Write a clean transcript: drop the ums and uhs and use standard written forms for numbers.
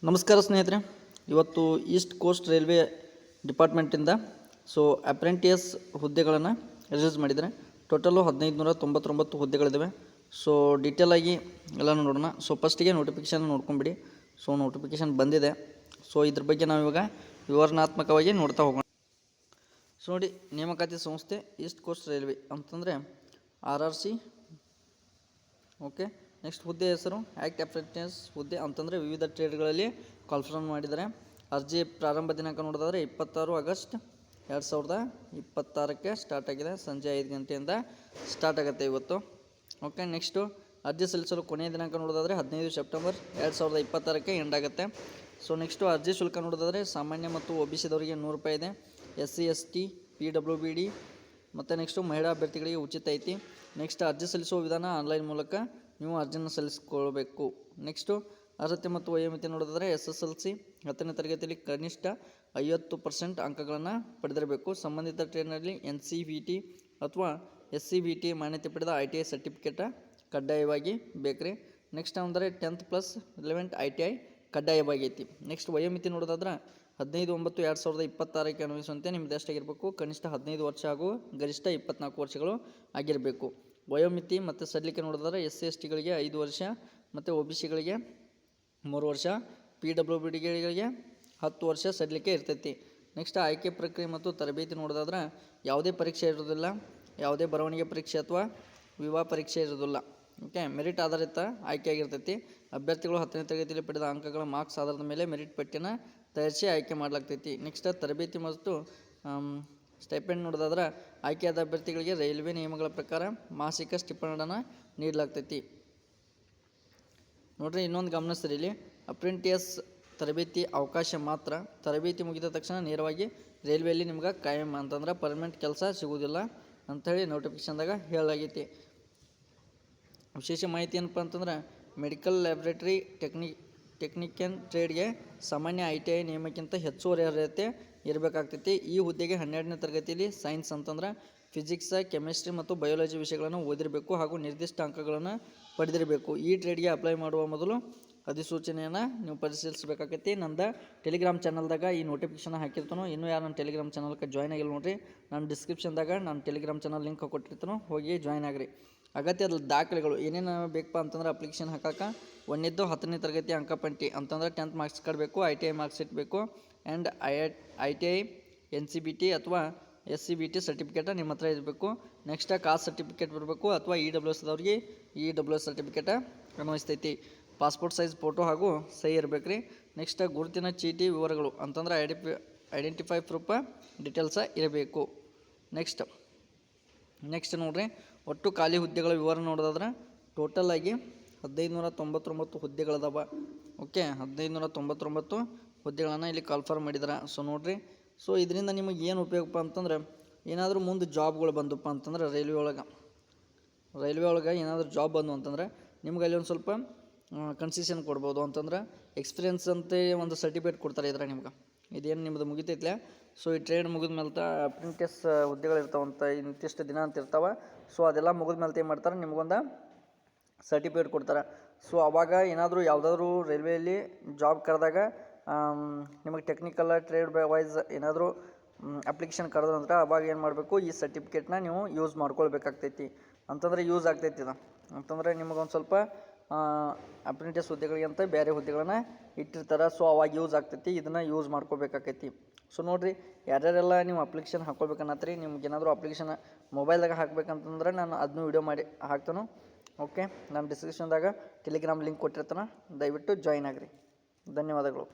ನಮಸ್ಕಾರ ಸ್ನೇಹಿತರೆ. ಇವತ್ತು ಈಸ್ಟ್ ಕೋಸ್ಟ್ ರೈಲ್ವೆ ಡಿಪಾರ್ಟ್ಮೆಂಟಿಂದ ಅಪ್ರೆಂಟಿಯಸ್ ಹುದ್ದೆಗಳನ್ನು ರಿಲೀಸ್ ಮಾಡಿದ್ದಾರೆ. ಟೋಟಲು 1599 ಹುದ್ದೆಗಳಿದ್ದಾವೆ. ಡೀಟೇಲಾಗಿ ಎಲ್ಲನೂ ನೋಡೋಣ. ಫಸ್ಟಿಗೆ ನೋಟಿಫಿಕೇಷನ್ ನೋಡ್ಕೊಂಬಿಡಿ. ನೋಟಿಫಿಕೇಷನ್ ಬಂದಿದೆ. ಇದ್ರ ಬಗ್ಗೆ ನಾವು ಇವಾಗ ವಿವರಣಾತ್ಮಕವಾಗಿ ನೋಡ್ತಾ ಹೋಗೋಣ. ನೋಡಿ, ನೇಮಕಾತಿ ಸಂಸ್ಥೆ ಈಸ್ಟ್ ಕೋಸ್ಟ್ ರೈಲ್ವೆ ಅಂತಂದರೆ RRC. ಓಕೆ, ನೆಕ್ಸ್ಟ್ ಹುದ್ದೆ ಹೆಸರು ಆ್ಯಕ್ಟ್ ಅಪ್ರೆಂಟಿಸ್ ಹುದ್ದೆ ಅಂತಂದರೆ ವಿವಿಧ ಟ್ರೇಡ್ಗಳಲ್ಲಿ ಕಾಲ್ಫಾರ್ಮ್ ಮಾಡಿದ್ದಾರೆ. ಅರ್ಜಿ ಪ್ರಾರಂಭ ದಿನಾಂಕ ನೋಡೋದಾದರೆ 26 ಆಗಸ್ಟ್ 2026 ಸ್ಟಾರ್ಟ್ ಆಗಿದೆ. ಸಂಜೆ 5 ಗಂಟೆಯಿಂದ ಸ್ಟಾರ್ಟ್ ಆಗುತ್ತೆ ಇವತ್ತು. ಓಕೆ, ನೆಕ್ಸ್ಟು ಅರ್ಜಿ ಸಲ್ಲಿಸಲು ಕೊನೆಯ ದಿನಾಂಕ ನೋಡೋದಾದರೆ 15 ಸೆಪ್ಟೆಂಬರ್ 2026 ಎಂಡ್ ಆಗುತ್ತೆ. ನೆಕ್ಸ್ಟು ಅರ್ಜಿ ಶುಲ್ಕ ನೋಡೋದಾದರೆ ಸಾಮಾನ್ಯ ಮತ್ತು OBC ದವರಿಗೆ 100 ರೂಪಾಯಿ ಇದೆ. SC ST PWBD ಮತ್ತು ನೆಕ್ಸ್ಟು ಮಹಿಳಾ ಅಭ್ಯರ್ಥಿಗಳಿಗೆ ಉಚಿತ ಐತಿ. ನೆಕ್ಸ್ಟ್ ಅರ್ಜಿ ಸಲ್ಲಿಸುವ ವಿಧಾನ ಆನ್ಲೈನ್ ಮೂಲಕ ನೀವು ಅರ್ಜಿಯನ್ನು ಸಲ್ಲಿಸಿಕೊಳ್ಬೇಕು. ನೆಕ್ಸ್ಟು ಅರ್ಹತೆ ಮತ್ತು ವಯೋಮಿತಿ ನೋಡೋದಾದರೆ SSLC 10ನೇ ತರಗತಿಯಲ್ಲಿ ಕನಿಷ್ಠ 50% ಅಂಕಗಳನ್ನು ಪಡೆದಿರಬೇಕು. ಸಂಬಂಧಿತ ಟ್ರೇಡ್ನಲ್ಲಿ NCVT ಅಥವಾ SCVT ಮಾನ್ಯತೆ ಪಡೆದ ITI ಸರ್ಟಿಫಿಕೇಟ ಕಡ್ಡಾಯವಾಗಿ ಬೇಕ್ರಿ. ನೆಕ್ಸ್ಟ್ ಅಂದರೆ 10+11 ITI ಕಡ್ಡಾಯವಾಗೈತಿ. ನೆಕ್ಸ್ಟ್ ವಯೋಮಿತಿ ನೋಡೋದಾದ್ರೆ 15/9/2026 ಅನ್ವಯಿಸುವಂತೆ ನಿಮ್ಮದು ಎಷ್ಟಾಗಿರಬೇಕು? ಕನಿಷ್ಠ 15 ವರ್ಷ ಹಾಗೂ ಗರಿಷ್ಠ 24 ವರ್ಷಗಳು ಆಗಿರಬೇಕು. ವಯೋಮಿತಿ ಮತ್ತು ಸಡಿಲಿಕೆ ನೋಡಿದ್ರೆ SC STಗಳಿಗೆ 5 ವರ್ಷ ಮತ್ತು OBCಗಳಿಗೆ 3 ವರ್ಷ, PWBDಗಳಿಗೆ 10 ವರ್ಷ ಸಡಿಲಿಕೆ ಇರ್ತೈತಿ. ನೆಕ್ಸ್ಟ್ ಆಯ್ಕೆ ಪ್ರಕ್ರಿಯೆ ಮತ್ತು ತರಬೇತಿ ನೋಡೋದಾದ್ರೆ ಯಾವುದೇ ಪರೀಕ್ಷೆ ಇರೋದಿಲ್ಲ, ಯಾವುದೇ ಬರವಣಿಗೆ ಪರೀಕ್ಷೆ ಅಥವಾ ವಿವಾಹ ಪರೀಕ್ಷೆ ಇರೋದಿಲ್ಲ. ಓಕೆ, ಮೆರಿಟ್ ಆಧಾರಿತ ಆಯ್ಕೆ ಆಗಿರ್ತೈತಿ. ಅಭ್ಯರ್ಥಿಗಳು 10ನೇ ತರಗತಿಯಲ್ಲಿ ಪಡೆದ ಅಂಕಗಳ ಮಾರ್ಕ್ಸ್ ಆಧಾರದ ಮೇಲೆ ಮೆರಿಟ್ ಪಟ್ಟಿಯನ್ನು ತಯಾರಿಸಿ ಆಯ್ಕೆ ಮಾಡಲಾಗ್ತೈತಿ. ನೆಕ್ಸ್ಟ್ ತರಬೇತಿ ಮತ್ತು ಸ್ಟೈಪೆಂಡ್ ನೋಡೋದಾದ್ರೆ ಆಯ್ಕೆಯಾದ ಅಭ್ಯರ್ಥಿಗಳಿಗೆ ರೈಲ್ವೆ ನಿಯಮಗಳ ಪ್ರಕಾರ ಮಾಸಿಕ ಸ್ಟಿಪೆಂಡನ್ನು ನೀಡಲಾಗ್ತೈತಿ. ನೋಡ್ರಿ, ಇನ್ನೊಂದು ಗಮನಿಸ್ರಿ, ಇಲ್ಲಿ ಅಪ್ರೆಂಟಿಯಸ್ ತರಬೇತಿ ಅವಕಾಶ ಮಾತ್ರ. ತರಬೇತಿ ಮುಗಿದ ತಕ್ಷಣ ನೇರವಾಗಿ ರೈಲ್ವೆಯಲ್ಲಿ ನಿಮ್ಗೆ ಕಾಯಂ ಅಂತಂದ್ರೆ ಪರ್ಮನೆಂಟ್ ಕೆಲಸ ಸಿಗೋದಿಲ್ಲ ಅಂಥೇಳಿ ನೋಟಿಫಿಕೇಶನ್ದಾಗ ಹೇಳಲಾಗೈತಿ. ವಿಶೇಷ ಮಾಹಿತಿ ಏನಪ್ಪ ಅಂತಂದ್ರೆ ಮೆಡಿಕಲ್ ಲ್ಯಾಬ್ರೇಟರಿ ಟೆಕ್ನಿಷಿಯನ್ ಟ್ರೇಡ್ಗೆ ಸಾಮಾನ್ಯ ITI ನಿಯಮಕ್ಕಿಂತ ಹೆಚ್ಚುವರಿ ಅರ್ಹತೆ ಇರಬೇಕಾಗ್ತೈತಿ. ಈ ಹುದ್ದೆಗೆ 12ನೇ ತರಗತಿಯಲ್ಲಿ ಸೈನ್ಸ್ ಅಂತಂದ್ರೆ ಫಿಸಿಕ್ಸ್, ಕೆಮಿಸ್ಟ್ರಿ ಮತ್ತು ಬಯೋಲಜಿ ವಿಷಯಗಳನ್ನು ಓದಿರಬೇಕು ಹಾಗೂ ನಿರ್ದಿಷ್ಟ ಅಂಕಗಳನ್ನು ಪಡೆದಿರಬೇಕು. ಈ ಟ್ರೇಡ್ಗೆ ಅಪ್ಲೈ ಮಾಡುವ ಮೊದಲು ಅಧಿಸೂಚನೆಯನ್ನು ನೀವು ಪರಿಶೀಲಿಸಬೇಕಾಗೈತಿ. ನಂದು ಟೆಲಿಗ್ರಾಮ್ ಚಾನಲ್ದಾಗ ಈ ನೋಟಿಫಿಕೇಶನ್ ಹಾಕಿರ್ತಾನೋ. ಇನ್ನೂ ಯಾರು ನನ್ನ ಟೆಲಿಗ್ರಾಮ್ ಚಾನಲ್ಗೆ ಜಾಯ್ನ್ ಆಗಿಲ್ಲ ನೋಡಿರಿ, ನಾನು ಡಿಸ್ಕ್ರಿಪ್ಷನ್ದಾಗ ನಾನು ಟೆಲಿಗ್ರಾಮ್ ಚಾನಲ್ ಲಿಂಕ್ ಕೊಟ್ಟಿರ್ತಾನೋ, ಹೋಗಿ ಜಾಯ್ನ್ ಆಗಿರಿ. ಅಗತ್ಯದ ದಾಖಲೆಗಳು ಏನೇನು ಬೇಕಪ್ಪ ಅಂತಂದ್ರೆ ಅಪ್ಲಿಕೇಶನ್ ಹಾಕಕ್ಕೆ 1ನೇದ್ದು 10ನೇ ತರಗತಿ ಅಂಕಪಟ್ಟಿ ಅಂತಂದ್ರೆ 10th ಮಾರ್ಕ್ಸ್ ಕಾರ್ಡ್ ಬೇಕು, ITI ಮಾರ್ಕ್ಸ್ ಶೀಟ್ ಬೇಕು, ಆ್ಯಂಡ್ ITI NCBT ಅಥವಾ SCBT ಸರ್ಟಿಫಿಕೇಟ ನಿಮ್ಮ ಹತ್ರ ಇರಬೇಕು. ನೆಕ್ಸ್ಟ್ ಕಾಸ್ಟ್ ಸರ್ಟಿಫಿಕೇಟ್ ಬರಬೇಕು ಅಥವಾ EWS ದವ್ರಿಗೆ EWS ಸರ್ಟಿಫಿಕೇಟ ಅನ್ವಯಿಸ್ತೈತಿ. ಪಾಸ್ಪೋರ್ಟ್ ಸೈಜ್ ಫೋಟೋ ಹಾಗೂ ಸಹಿ ಇರಬೇಕು ರೀ. ನೆಕ್ಸ್ಟ್ ಗುರುತಿನ ಚೀಟಿ ವಿವರಗಳು ಅಂತಂದ್ರೆ ಐಡೆಂಟಿಫೈ ಪ್ರೂಫ್ ಡೀಟೇಲ್ಸ ಇರಬೇಕು. ನೆಕ್ಸ್ಟ್ ನೋಡ್ರಿ, ಒಟ್ಟು ಖಾಲಿ ಹುದ್ದೆಗಳ ವಿವರ ನೋಡೋದಾದ್ರೆ ಟೋಟಲ್ ಆಗಿ 1599 ಹುದ್ದೆಗಳದಾವ. ಓಕೆ, 1599 ಹುದ್ದೆಗಳನ್ನು ಇಲ್ಲಿ ಕಾಲ್ಫಾರ್ಮ್ ಮಾಡಿದಾರೆ. ನೋಡ್ರಿ, ಇದರಿಂದ ನಿಮಗೆ ಏನು ಉಪಯೋಗಪ್ಪ ಅಂತಂದ್ರೆ ಏನಾದರೂ ಮುಂದೆ ಜಾಬ್ಗಳು ಬಂದಪ್ಪ ಅಂತಂದ್ರೆ ರೈಲ್ವೆ ಒಳಗೆ ಏನಾದರೂ ಜಾಬ್ ಬಂದು ಅಂತಂದ್ರೆ ನಿಮ್ಗೆ ಅಲ್ಲಿ ಒಂದು ಸ್ವಲ್ಪ ಕನ್ಸೆಷನ್ ಕೊಡ್ಬೋದು. ಅಂತಂದ್ರೆ ಎಕ್ಸ್ಪೀರಿಯನ್ಸ್ ಅಂತ ಒಂದು ಸರ್ಟಿಫಿಕೇಟ್ ಕೊಡ್ತಾರೆ ಇದ್ರೆ ನಿಮ್ಗೆ. ಇದೇನು ನಿಮ್ಮದು ಮುಗಿತೈತ್ಲೆ, ಈ ಟ್ರೇಡ್ ಮುಗಿದ ಮೇಲೆ ಅಪ್ರೆಂಟಿಸ್ ಹುದ್ದೆಗಳು ಇರ್ತಾವಂತ, ಇಂತಿಷ್ಟು ದಿನ ಅಂತ ಇರ್ತಾವೆ. ಅದೆಲ್ಲ ಮುಗಿದ ಮೇಲೆ ಏನು ಮಾಡ್ತಾರೆ, ನಿಮಗೊಂದು ಸರ್ಟಿಫಿಕೇಟ್ ಕೊಡ್ತಾರೆ. ಅವಾಗ ಏನಾದರೂ ಯಾವುದಾದ್ರೂ ರೈಲ್ವೆಯಲ್ಲಿ ಜಾಬ್ ಕರೆದಾಗ ನಿಮಗೆ ಟೆಕ್ನಿಕಲ್ ಟ್ರೇಡ್ ವೈಸ್ ಏನಾದರೂ ಅಪ್ಲಿಕೇಶನ್ ಕರೆದ್ರು ಅಂದ್ರೆ ಅವಾಗ ಏನು ಮಾಡಬೇಕು, ಈ ಸರ್ಟಿಫಿಕೇಟ್ನ ನೀವು ಯೂಸ್ ಮಾಡ್ಕೊಳ್ಬೇಕಾಗ್ತೈತಿ. ಅಂತಂದರೆ ಯೂಸ್ ಆಗ್ತೈತಿ ಇದು. ಅಂತಂದರೆ ನಿಮಗೊಂದು ಸ್ವಲ್ಪ ಅಪ್ರೆಂಟಿಸ್ ಹುದ್ದೆಗಳಿಗೆ ಅಂತ ಬೇರೆ ಹುದ್ದೆಗಳನ್ನ ಇಟ್ಟಿರ್ತಾರೆ. ಅವಾಗ ಯೂಸ್ ಆಗ್ತೈತಿ, ಇದನ್ನು ಯೂಸ್ ಮಾಡ್ಕೋಬೇಕಾಕೈತಿ. ನೋಡಿರಿ, ಯಾರ್ಯಾರೆಲ್ಲ ನೀವು ಅಪ್ಲಿಕೇಶನ್ ಹಾಕ್ಕೊಳ್ಬೇಕನ್ನತ್ರಿ, ನಿಮ್ಗೆ ಏನಾದರೂ ಅಪ್ಲಿಕೇಶನ್ ಮೊಬೈಲ್ದಾಗ ಹಾಕ್ಬೇಕಂತಂದ್ರೆ ನಾನು ಅದನ್ನು ವಿಡಿಯೋ ಮಾಡಿ ಹಾಕ್ತಾನು. ಓಕೆ, ನಾನು ಡಿಸ್ಕ್ರಿಪ್ಷನ್ದಾಗ ಟೆಲಿಗ್ರಾಮ್ ಲಿಂಕ್ ಕೊಟ್ಟಿರ್ತಾನೆ, ದಯವಿಟ್ಟು ಜಾಯ್ನ್ ಆಗಿರಿ. ಧನ್ಯವಾದಗಳು.